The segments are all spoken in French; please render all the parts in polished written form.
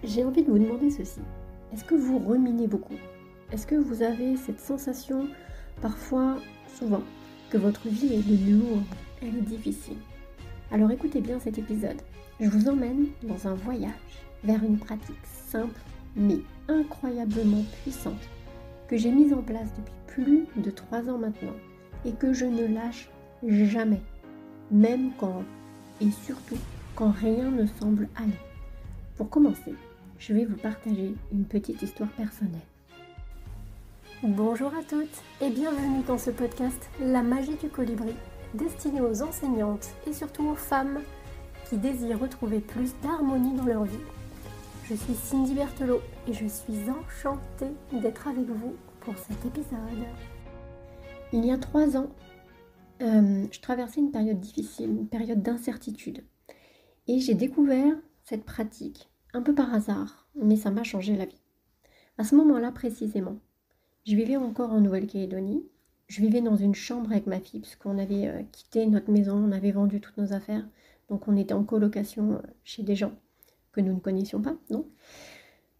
J'ai envie de vous demander ceci. Est-ce que vous ruminez beaucoup? Est-ce que vous avez cette sensation, parfois, souvent, que votre vie est lourde, elle est difficile? Alors écoutez bien cet épisode. Je vous emmène dans un voyage vers une pratique simple mais incroyablement puissante que j'ai mise en place depuis plus de 3 ans maintenant et que je ne lâche jamais, même quand, et surtout, quand rien ne semble aller. Pour commencer, je vais vous partager une petite histoire personnelle. Bonjour à toutes et bienvenue dans ce podcast La magie du colibri, destiné aux enseignantes et surtout aux femmes qui désirent retrouver plus d'harmonie dans leur vie. Je suis Cindy Berthelot et je suis enchantée d'être avec vous pour cet épisode. Il y a 3 ans, je traversais une période difficile, une période d'incertitude. Et j'ai découvert cette pratique, un peu par hasard, mais ça m'a changé la vie. À ce moment-là précisément, je vivais encore en Nouvelle-Calédonie. Je vivais dans une chambre avec ma fille, puisqu'on avait quitté notre maison, on avait vendu toutes nos affaires. Donc on était en colocation chez des gens que nous ne connaissions pas. Donc.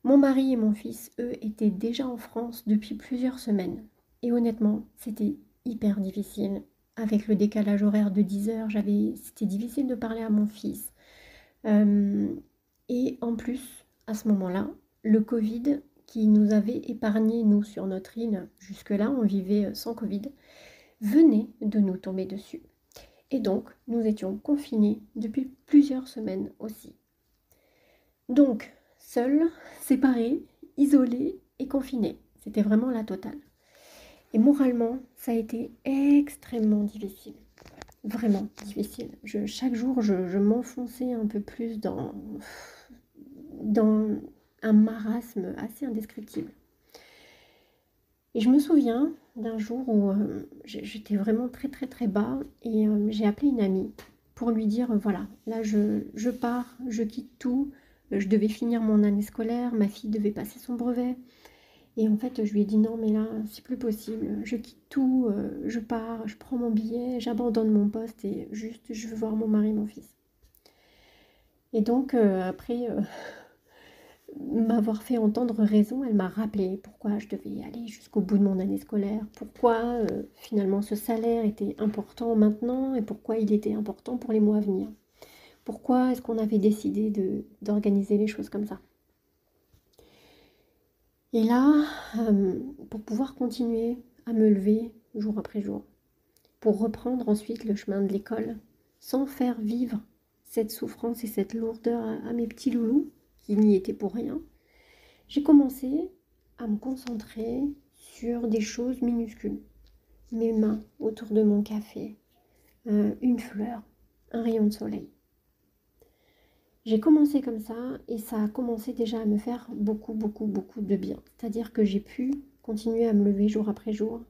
Mon mari et mon fils, eux, étaient déjà en France depuis plusieurs semaines. Et honnêtement, c'était hyper difficile. Avec le décalage horaire de 10 heures, c'était difficile de parler à mon fils. Et en plus, à ce moment-là, le Covid qui nous avait épargné, nous, sur notre île, jusque-là, on vivait sans Covid, venait de nous tomber dessus. Et donc, nous étions confinés depuis plusieurs semaines aussi. Donc, seuls, séparés, isolés et confinés. C'était vraiment la totale. Et moralement, ça a été extrêmement difficile. Vraiment difficile. Chaque jour, je m'enfonçais un peu plus dans un marasme assez indescriptible. Et je me souviens d'un jour où j'étais vraiment très très très bas et j'ai appelé une amie pour lui dire voilà, là je pars, je quitte tout, je devais finir mon année scolaire, ma fille devait passer son brevet. Et en fait, je lui ai dit non, mais là, c'est plus possible. Je quitte tout, je pars, je prends mon billet, j'abandonne mon poste et juste, je veux voir mon mari, mon fils. Et donc, après m'avoir fait entendre raison, elle m'a rappelé pourquoi je devais aller jusqu'au bout de mon année scolaire, pourquoi finalement ce salaire était important maintenant et pourquoi il était important pour les mois à venir. Pourquoi est-ce qu'on avait décidé d'organiser les choses comme ça? Et là, pour pouvoir continuer à me lever jour après jour, pour reprendre ensuite le chemin de l'école, sans faire vivre cette souffrance et cette lourdeur à mes petits loulous, qui n'y étaient pour rien, j'ai commencé à me concentrer sur des choses minuscules. Mes mains autour de mon café, une fleur, un rayon de soleil. J'ai commencé comme ça et ça a commencé déjà à me faire beaucoup de bien. C'est-à-dire que j'ai pu continuer à me lever jour après jour,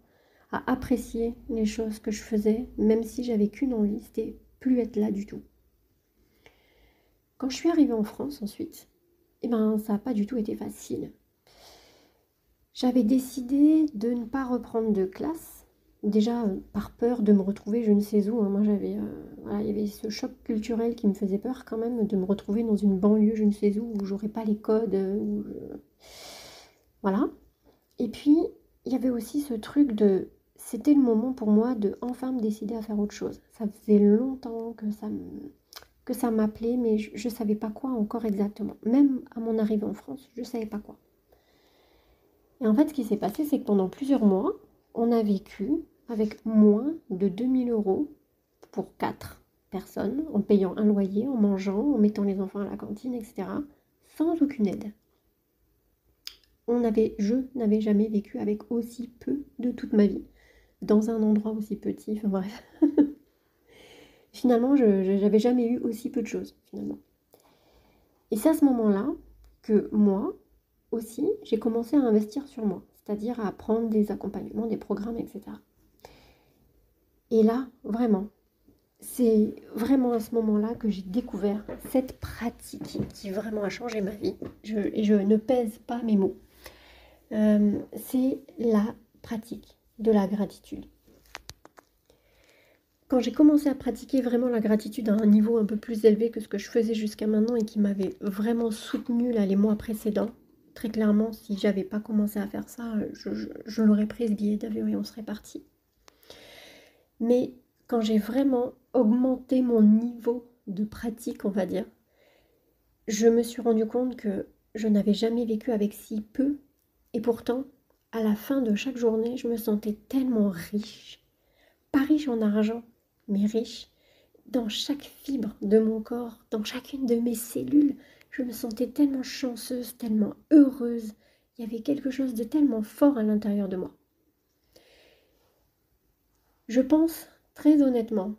à apprécier les choses que je faisais, même si j'avais qu'une envie, c'était plus être là du tout. Quand je suis arrivée en France ensuite, ça n'a pas du tout été facile. J'avais décidé de ne pas reprendre de classe, déjà par peur de me retrouver je ne sais où. Moi il y avait ce choc culturel qui me faisait peur quand même de me retrouver dans une banlieue je ne sais où j'aurais pas les codes. Voilà. Et puis il y avait aussi ce truc c'était le moment pour moi de enfin me décider à faire autre chose. Ça faisait longtemps que ça m'appelait, mais je ne savais pas quoi encore exactement. Même à mon arrivée en France, je ne savais pas quoi. Et en fait, ce qui s'est passé, c'est que pendant plusieurs mois, on a vécu avec moins de 2000 € pour 4 personnes, en payant un loyer, en mangeant, en mettant les enfants à la cantine, etc., sans aucune aide. Je n'avais jamais vécu avec aussi peu de toute ma vie, dans un endroit aussi petit, enfin bref. Finalement, je n'avais jamais eu aussi peu de choses, finalement. Et c'est à ce moment-là que moi, aussi, j'ai commencé à investir sur moi, c'est-à-dire à prendre des accompagnements, des programmes, etc. Et là, vraiment, c'est vraiment à ce moment-là que j'ai découvert cette pratique qui vraiment a changé ma vie. Et je ne pèse pas mes mots. C'est la pratique de la gratitude. Quand j'ai commencé à pratiquer vraiment la gratitude à un niveau un peu plus élevé que ce que je faisais jusqu'à maintenant et qui m'avait vraiment soutenue là, les mois précédents, très clairement, si j'avais pas commencé à faire ça, je l'aurais pris ce billet d'avion et on serait parti. Mais quand j'ai vraiment augmenté mon niveau de pratique, on va dire, je me suis rendu compte que je n'avais jamais vécu avec si peu. Et pourtant, à la fin de chaque journée, je me sentais tellement riche. Pas riche en argent, mais riche dans chaque fibre de mon corps, dans chacune de mes cellules. Je me sentais tellement chanceuse, tellement heureuse. Il y avait quelque chose de tellement fort à l'intérieur de moi. Je pense très honnêtement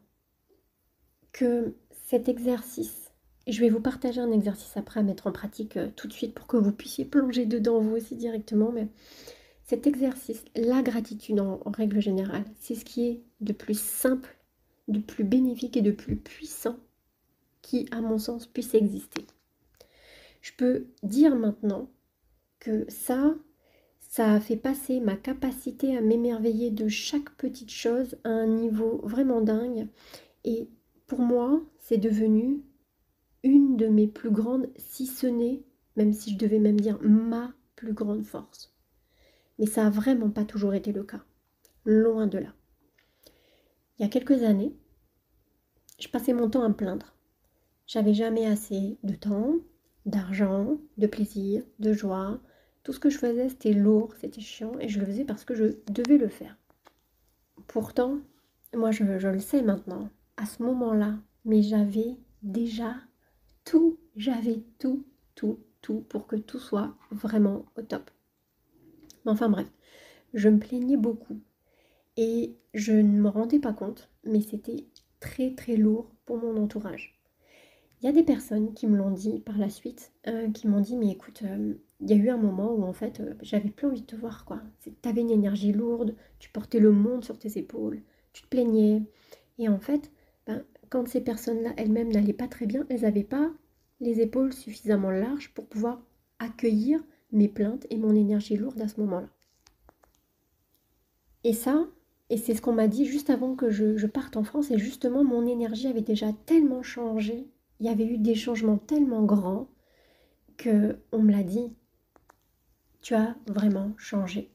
que cet exercice, et je vais vous partager un exercice après à mettre en pratique tout de suite pour que vous puissiez plonger dedans vous aussi directement, mais cet exercice, la gratitude en règle générale, c'est ce qui est de plus simple, de plus bénéfique et de plus puissant qui, à mon sens, puisse exister. Je peux dire maintenant que ça a fait passer ma capacité à m'émerveiller de chaque petite chose à un niveau vraiment dingue. Et pour moi, c'est devenu une de mes plus grandes, si ce n'est, même si je devais même dire ma plus grande force. Mais ça n'a vraiment pas toujours été le cas. Loin de là. Il y a quelques années, je passais mon temps à me plaindre. J'avais jamais assez de temps, d'argent, de plaisir, de joie. Tout ce que je faisais, c'était lourd, c'était chiant, et je le faisais parce que je devais le faire. Pourtant, moi je le sais maintenant, à ce moment-là, mais j'avais déjà tout, tout pour que tout soit vraiment au top. Mais enfin bref, je me plaignais beaucoup et je ne me rendais pas compte, mais c'était très très lourd pour mon entourage. Il y a des personnes qui me l'ont dit par la suite, qui m'ont dit mais écoute, il y a eu un moment où en fait j'avais plus envie de te voir quoi. T'avais une énergie lourde, tu portais le monde sur tes épaules, tu te plaignais. Et en fait, quand ces personnes-là elles-mêmes n'allaient pas très bien, elles n'avaient pas les épaules suffisamment larges pour pouvoir accueillir mes plaintes et mon énergie lourde à ce moment-là. Et ça, et c'est ce qu'on m'a dit juste avant que je parte en France, et justement mon énergie avait déjà tellement changé, il y avait eu des changements tellement grands que on me l'a dit, tu as vraiment changé.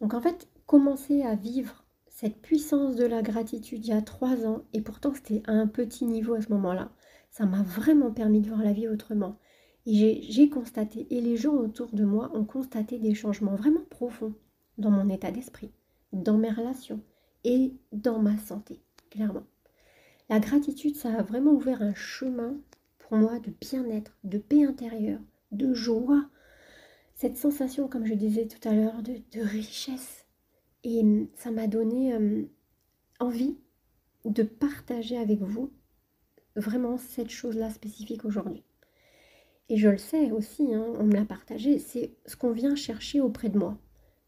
Donc en fait, commencer à vivre cette puissance de la gratitude il y a 3 ans, et pourtant c'était à un petit niveau à ce moment-là, ça m'a vraiment permis de voir la vie autrement. Et j'ai constaté, et les gens autour de moi ont constaté des changements vraiment profonds dans mon état d'esprit, dans mes relations et dans ma santé, clairement. La gratitude, ça a vraiment ouvert un chemin pour moi de bien-être, de paix intérieure, de joie. Cette sensation, comme je disais tout à l'heure, de richesse. Et ça m'a donné envie de partager avec vous vraiment cette chose-là spécifique aujourd'hui. Et je le sais aussi, hein, on me l'a partagé, c'est ce qu'on vient chercher auprès de moi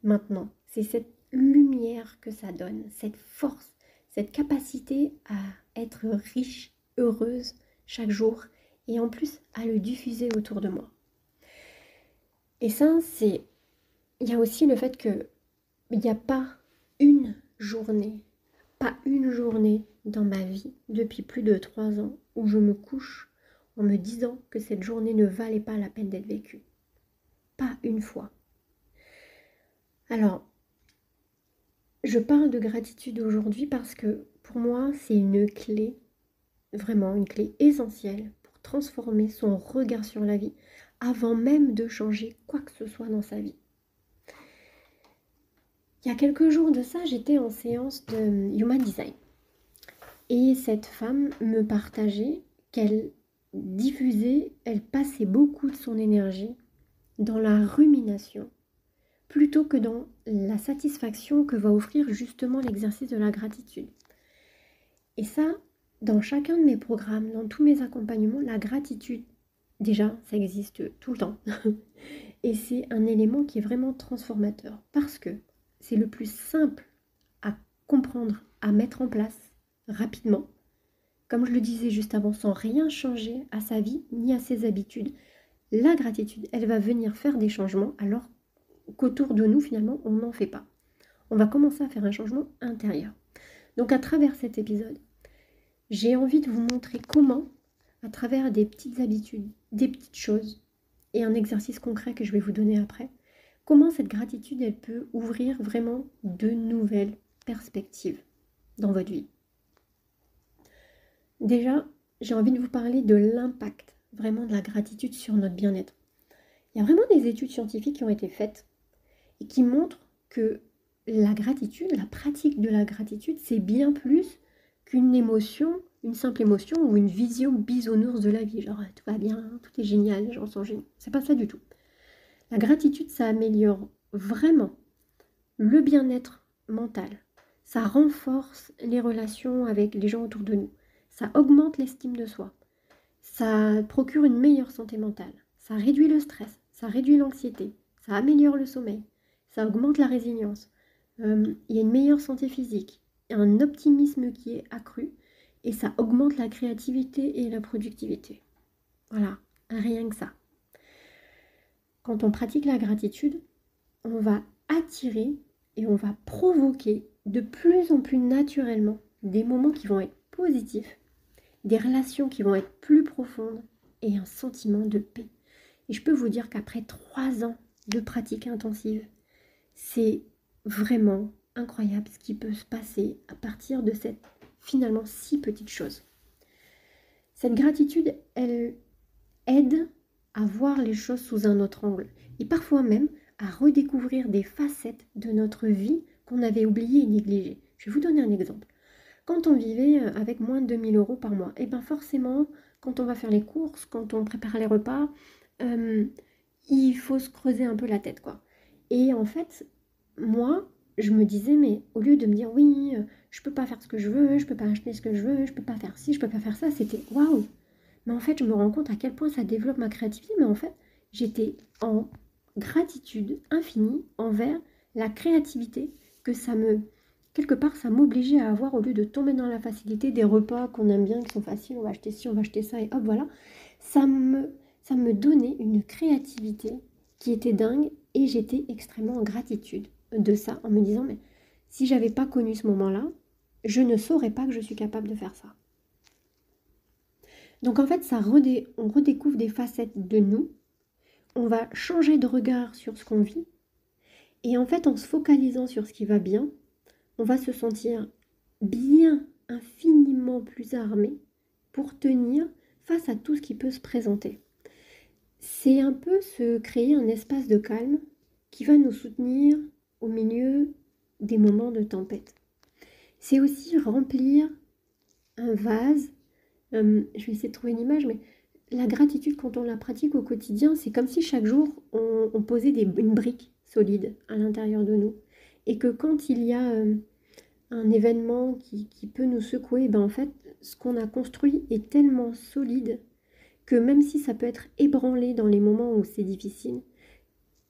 maintenant. C'est cette lumière que ça donne, cette force, cette capacité à être riche, heureuse chaque jour et en plus à le diffuser autour de moi. Et ça, c'est... Il y a aussi le fait que il n'y a pas une journée dans ma vie depuis plus de 3 ans où je me couche en me disant que cette journée ne valait pas la peine d'être vécue. Pas une fois. Alors, je parle de gratitude aujourd'hui parce que pour moi, c'est une clé, vraiment une clé essentielle pour transformer son regard sur la vie avant même de changer quoi que ce soit dans sa vie. Il y a quelques jours de ça, j'étais en séance de Human Design. Et cette femme me partageait qu'elle diffusait, elle passait beaucoup de son énergie dans la rumination plutôt que dans la satisfaction que va offrir justement l'exercice de la gratitude. Et ça, dans chacun de mes programmes, dans tous mes accompagnements, la gratitude, déjà, ça existe tout le temps. Et c'est un élément qui est vraiment transformateur parce que c'est le plus simple à comprendre, à mettre en place rapidement. Comme je le disais juste avant, sans rien changer à sa vie ni à ses habitudes, la gratitude, elle va venir faire des changements alors qu'autour de nous, finalement, on n'en fait pas. On va commencer à faire un changement intérieur. Donc à travers cet épisode, j'ai envie de vous montrer comment, à travers des petites habitudes, des petites choses et un exercice concret que je vais vous donner après, comment cette gratitude, elle peut ouvrir vraiment de nouvelles perspectives dans votre vie. Déjà, j'ai envie de vous parler de l'impact vraiment de la gratitude sur notre bien-être. Il y a vraiment des études scientifiques qui ont été faites et qui montrent que la gratitude, la pratique de la gratitude, c'est bien plus qu'une émotion, une simple émotion ou une vision bisounours de la vie. Genre, tout va bien, tout est génial, les gens sont géniaux. C'est pas ça du tout. La gratitude, ça améliore vraiment le bien-être mental. Ça renforce les relations avec les gens autour de nous. Ça augmente l'estime de soi. Ça procure une meilleure santé mentale. Ça réduit le stress. Ça réduit l'anxiété. Ça améliore le sommeil. Ça augmente la résilience. Il y a une meilleure santé physique. Un optimisme qui est accru. Et ça augmente la créativité et la productivité. Voilà, rien que ça. Quand on pratique la gratitude, on va attirer et on va provoquer de plus en plus naturellement des moments qui vont être positifs, des relations qui vont être plus profondes et un sentiment de paix. Et je peux vous dire qu'après 3 ans de pratique intensive, c'est vraiment incroyable ce qui peut se passer à partir de cette finalement si petite chose. Cette gratitude, elle aide à voir les choses sous un autre angle et parfois même à redécouvrir des facettes de notre vie qu'on avait oubliées et négligées. Je vais vous donner un exemple. Quand on vivait avec moins de 2000 € par mois, et bien forcément, quand on va faire les courses, quand on prépare les repas, il faut se creuser un peu la tête, quoi. Et en fait, moi, je me disais, mais au lieu de me dire, oui, je peux pas faire ce que je veux, je peux pas acheter ce que je veux, je peux pas faire ci, je peux pas faire ça, c'était waouh. Mais en fait, je me rends compte à quel point ça développe ma créativité, mais en fait, j'étais en gratitude infinie envers la créativité que ça me... Quelque part, ça m'obligeait à avoir, au lieu de tomber dans la facilité des repas qu'on aime bien, qui sont faciles, on va acheter ci, on va acheter ça, et hop, voilà. Ça me donnait une créativité qui était dingue, et j'étais extrêmement en gratitude de ça, en me disant, mais si j'avais pas connu ce moment-là, je ne saurais pas que je suis capable de faire ça. Donc en fait, on redécouvre des facettes de nous, on va changer de regard sur ce qu'on vit, et en fait, en se focalisant sur ce qui va bien, on va se sentir bien, infiniment plus armé pour tenir face à tout ce qui peut se présenter. C'est un peu se créer un espace de calme qui va nous soutenir au milieu des moments de tempête. C'est aussi remplir un vase. Je vais essayer de trouver une image, mais la gratitude, quand on la pratique au quotidien, c'est comme si chaque jour, on posait une brique solide à l'intérieur de nous. Et que quand il y a un événement qui peut nous secouer, ben en fait, ce qu'on a construit est tellement solide que même si ça peut être ébranlé dans les moments où c'est difficile,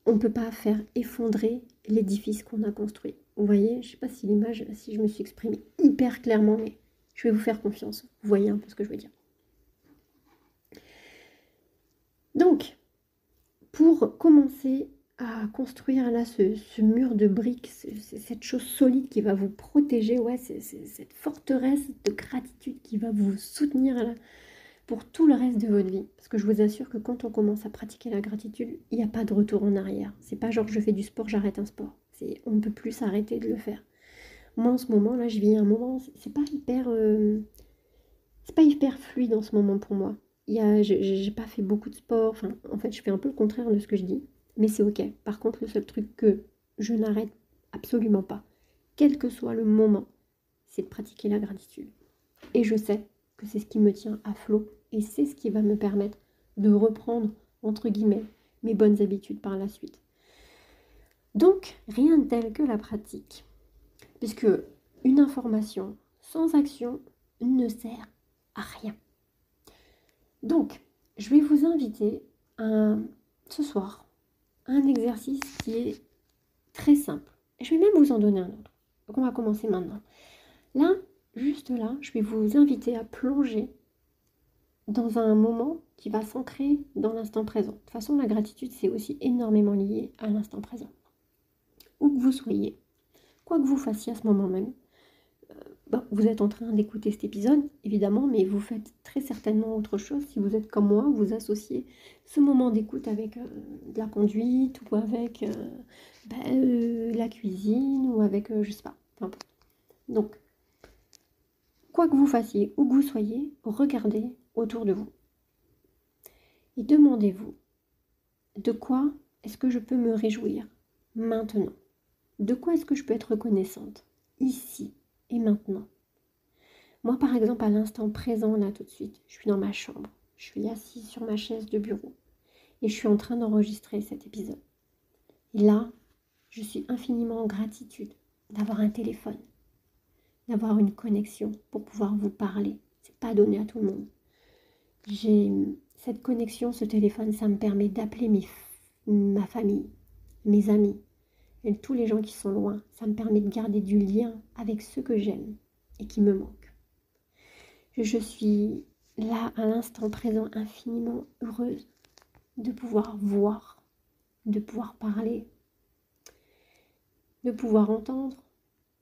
on ne peut pas faire effondrer l'édifice qu'on a construit. Vous voyez, je ne sais pas si l'image, si je me suis exprimée hyper clairement, mais je vais vous faire confiance. Vous voyez un peu ce que je veux dire. Donc, pour commencer à construire là ce mur de briques, cette chose solide qui va vous protéger, ouais, c'est cette forteresse de gratitude qui va vous soutenir là, pour tout le reste de votre vie. Parce que je vous assure que quand on commence à pratiquer la gratitude, il n'y a pas de retour en arrière. C'est pas genre je fais du sport, j'arrête un sport. On ne peut plus s'arrêter de le faire. Moi en ce moment là, je vis un moment, c'est pas hyper fluide en ce moment pour moi. J'ai pas fait beaucoup de sport, enfin en fait je fais un peu le contraire de ce que je dis, mais c'est ok. Par contre, le seul truc que je n'arrête absolument pas, quel que soit le moment, c'est de pratiquer la gratitude. Et je sais que c'est ce qui me tient à flot et c'est ce qui va me permettre de reprendre, entre guillemets, mes bonnes habitudes par la suite. Donc, rien de tel que la pratique, puisque une information sans action ne sert à rien. Donc, je vais vous inviter ce soir à un exercice qui est très simple. Et je vais même vous en donner un autre. Donc, on va commencer maintenant. Là, juste là, je vais vous inviter à plonger dans un moment qui va s'ancrer dans l'instant présent. De toute façon, la gratitude, c'est aussi énormément lié à l'instant présent. Où que vous soyez, quoi que vous fassiez à ce moment même, vous êtes en train d'écouter cet épisode, évidemment, mais vous faites très certainement autre chose. Si vous êtes comme moi, vous associez ce moment d'écoute avec de la conduite ou avec la cuisine ou avec, je sais pas, peu importe. Donc, quoi que vous fassiez, où que vous soyez, regardez autour de vous. Et demandez-vous, de quoi est-ce que je peux me réjouir maintenant? De quoi est-ce que je peux être reconnaissante ici et maintenant? Moi, par exemple, à l'instant présent, là, tout de suite, je suis dans ma chambre. Je suis assise sur ma chaise de bureau et je suis en train d'enregistrer cet épisode. Et là, je suis infiniment en gratitude d'avoir un téléphone, d'avoir une connexion pour pouvoir vous parler. C'est pas donné à tout le monde. J'ai cette connexion, ce téléphone, ça me permet d'appeler ma famille, mes amis, et tous les gens qui sont loin. Ça me permet de garder du lien avec ceux que j'aime et qui me manquent. Je suis là, à l'instant présent, infiniment heureuse de pouvoir voir, de pouvoir parler, de pouvoir entendre,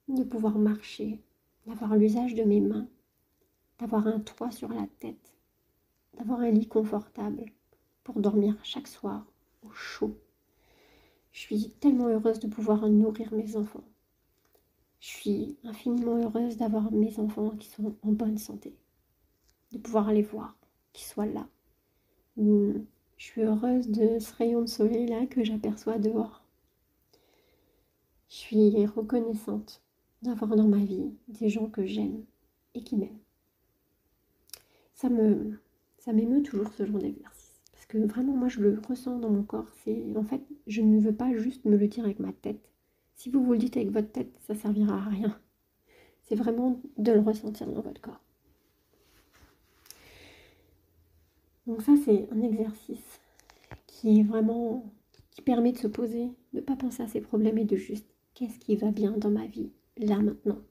de pouvoir marcher, d'avoir l'usage de mes mains, d'avoir un toit sur la tête, d'avoir un lit confortable pour dormir chaque soir au chaud. Je suis tellement heureuse de pouvoir nourrir mes enfants. Je suis infiniment heureuse d'avoir mes enfants qui sont en bonne santé, de pouvoir les voir, qu'ils soient là. Je suis heureuse de ce rayon de soleil là que j'aperçois dehors. Je suis reconnaissante d'avoir dans ma vie des gens que j'aime et qui m'aiment. Ça m'émeut toujours ce genre d'exercice. Parce que vraiment, moi, je le ressens dans mon corps. En fait, je ne veux pas juste me le dire avec ma tête. Si vous le dites avec votre tête, ça ne servira à rien. C'est vraiment de le ressentir dans votre corps. Donc ça, c'est un exercice qui permet de se poser, de ne pas penser à ses problèmes et de juste, qu'est-ce qui va bien dans ma vie, là, maintenant.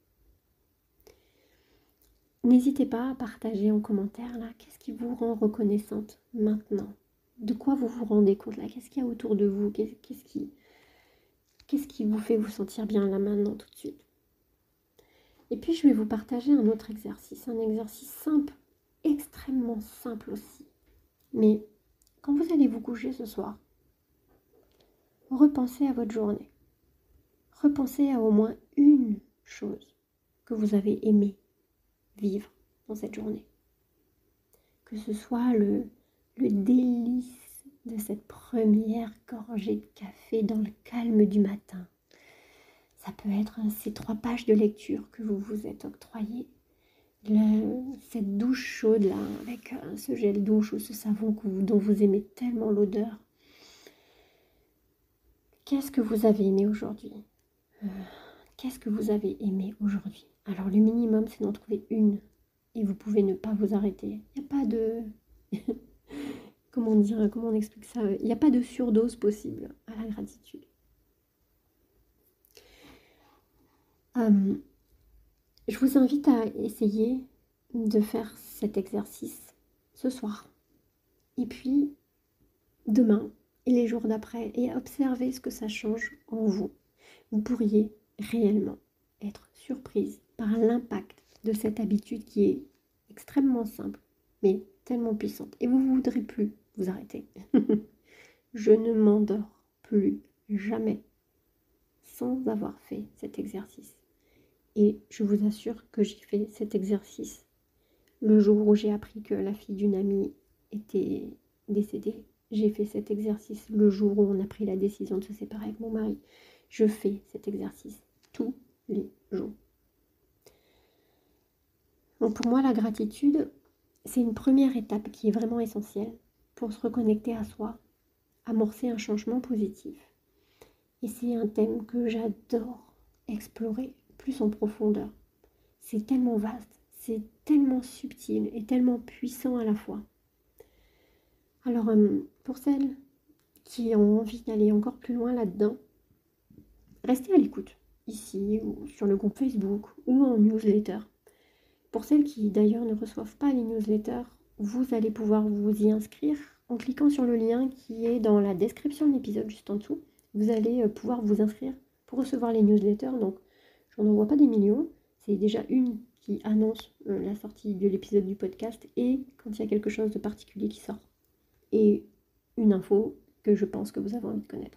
N'hésitez pas à partager en commentaire, là, qu'est-ce qui vous rend reconnaissante maintenant? De quoi vous vous rendez compte, là? Qu'est-ce qu'il y a autour de vous? Qu'est-ce qui vous fait vous sentir bien, là, maintenant, tout de suite? Et puis, je vais vous partager un autre exercice, un exercice simple, extrêmement simple aussi. Mais quand vous allez vous coucher ce soir, repensez à votre journée. Repensez à au moins une chose que vous avez aimé vivre dans cette journée. Que ce soit le délice de cette première gorgée de café dans le calme du matin. Ça peut être ces 3 pages de lecture que vous vous êtes octroyées. Cette douche chaude là, avec ce gel douche ou ce savon dont vous aimez tellement l'odeur. Qu'est-ce que vous avez aimé aujourd'hui? Qu'est-ce que vous avez aimé aujourd'hui? Alors le minimum, c'est d'en trouver une. Et vous pouvez ne pas vous arrêter. Il n'y a pas de... comment on explique ça? Il n'y a pas de surdose possible à la gratitude. Je vous invite à essayer de faire cet exercice ce soir. Et puis, demain et les jours d'après. Et observer ce que ça change en vous. Vous pourriez réellement être surprise par l'impact de cette habitude qui est extrêmement simple, mais tellement puissante. Et vous ne voudrez plus vous arrêter. Je ne m'endors plus jamais sans avoir fait cet exercice. Et je vous assure que j'ai fait cet exercice le jour où j'ai appris que la fille d'une amie était décédée. J'ai fait cet exercice le jour où on a pris la décision de se séparer avec mon mari. Je fais cet exercice tous les jours. Donc pour moi, la gratitude, c'est une première étape qui est vraiment essentielle pour se reconnecter à soi, amorcer un changement positif. Et c'est un thème que j'adore explorer plus en profondeur. C'est tellement vaste, c'est tellement subtil et tellement puissant à la fois. Alors, pour celles qui ont envie d'aller encore plus loin là-dedans, restez à l'écoute, ici ou sur le groupe Facebook ou en newsletter. Pour celles qui d'ailleurs ne reçoivent pas les newsletters, vous allez pouvoir vous y inscrire en cliquant sur le lien qui est dans la description de l'épisode juste en dessous. Vous allez pouvoir vous inscrire pour recevoir les newsletters. Donc, j'en envoie pas des millions. C'est déjà une qui annonce la sortie de l'épisode du podcast et quand il y a quelque chose de particulier qui sort. Et une info que je pense que vous avez envie de connaître.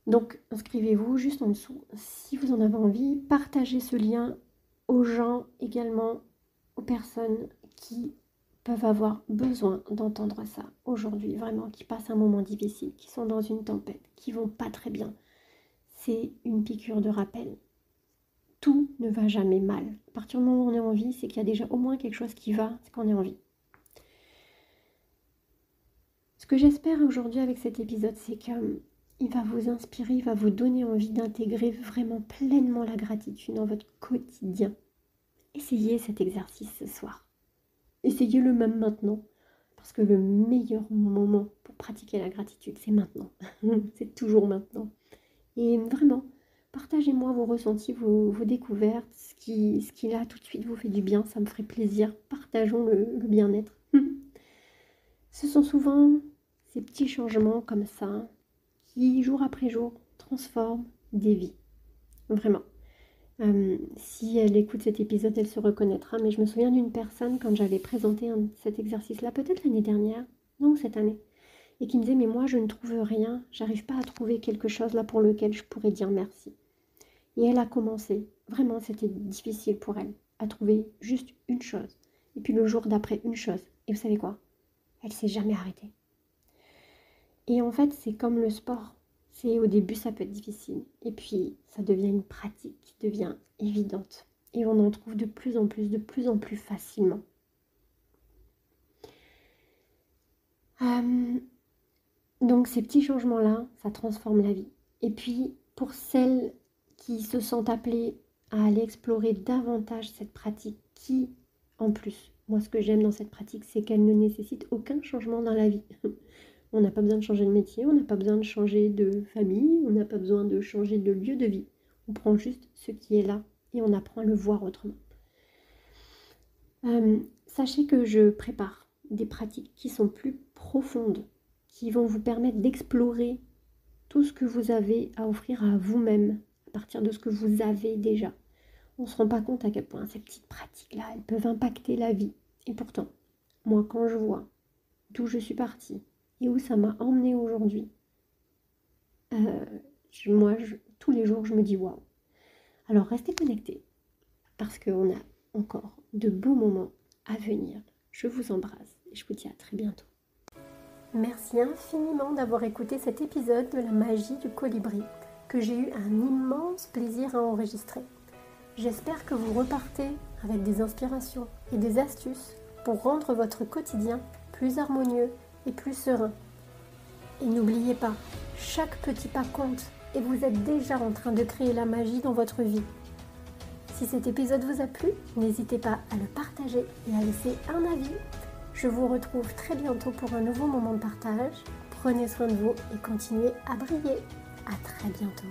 Donc, inscrivez-vous juste en dessous si vous en avez envie. Partagez ce lien aux gens également, aux personnes qui peuvent avoir besoin d'entendre ça aujourd'hui, vraiment, qui passent un moment difficile, qui sont dans une tempête, qui vont pas très bien. C'est une piqûre de rappel. Tout ne va jamais mal. À partir du moment où on est en vie, c'est qu'il y a déjà au moins quelque chose qui va, c'est qu'on est en vie. Ce que j'espère aujourd'hui avec cet épisode, c'est qu'il va vous inspirer, il va vous donner envie d'intégrer vraiment pleinement la gratitude dans votre quotidien. Essayez cet exercice ce soir. Essayez-le même maintenant, parce que le meilleur moment pour pratiquer la gratitude, c'est maintenant. C'est toujours maintenant. Et vraiment, partagez-moi vos ressentis, vos découvertes, ce qui là tout de suite vous fait du bien, ça me ferait plaisir. Partageons le bien-être. Ce sont souvent ces petits changements comme ça qui, jour après jour, transforment des vies. Vraiment. Si elle écoute cet épisode, elle se reconnaîtra. Mais je me souviens d'une personne, quand j'avais présenté cet exercice-là, peut-être l'année dernière, non, cette année, et qui me disait, mais moi, je ne trouve rien, j'arrive pas à trouver quelque chose là pour lequel je pourrais dire merci. Et elle a commencé, vraiment, c'était difficile pour elle, à trouver juste une chose. Et puis le jour d'après, une chose. Et vous savez quoi ? Elle s'est jamais arrêtée. Et en fait, c'est comme le sport. Au début, ça peut être difficile. Et puis, ça devient une pratique qui devient évidente. Et on en trouve de plus en plus facilement. Donc, ces petits changements-là, ça transforme la vie. Et puis, pour celles qui se sentent appelées à aller explorer davantage cette pratique, qui, en plus, moi, ce que j'aime dans cette pratique, c'est qu'elle ne nécessite aucun changement dans la vie. On n'a pas besoin de changer de métier, on n'a pas besoin de changer de famille, on n'a pas besoin de changer de lieu de vie. On prend juste ce qui est là et on apprend à le voir autrement. Sachez que je prépare des pratiques qui sont plus profondes, qui vont vous permettre d'explorer tout ce que vous avez à offrir à vous-même, à partir de ce que vous avez déjà. On ne se rend pas compte à quel point ces petites pratiques-là, elles peuvent impacter la vie. Et pourtant, moi, quand je vois d'où je suis partie, et où ça m'a emmenée aujourd'hui, tous les jours, je me dis waouh. Alors, restez connectés, parce qu'on a encore de beaux moments à venir. Je vous embrasse et je vous dis à très bientôt. Merci infiniment d'avoir écouté cet épisode de la magie du colibri, que j'ai eu un immense plaisir à enregistrer. J'espère que vous repartez avec des inspirations et des astuces pour rendre votre quotidien plus harmonieux et plus serein. Et n'oubliez pas, chaque petit pas compte et vous êtes déjà en train de créer la magie dans votre vie. Si cet épisode vous a plu, n'hésitez pas à le partager et à laisser un avis. Je vous retrouve très bientôt pour un nouveau moment de partage. Prenez soin de vous et continuez à briller. À très bientôt.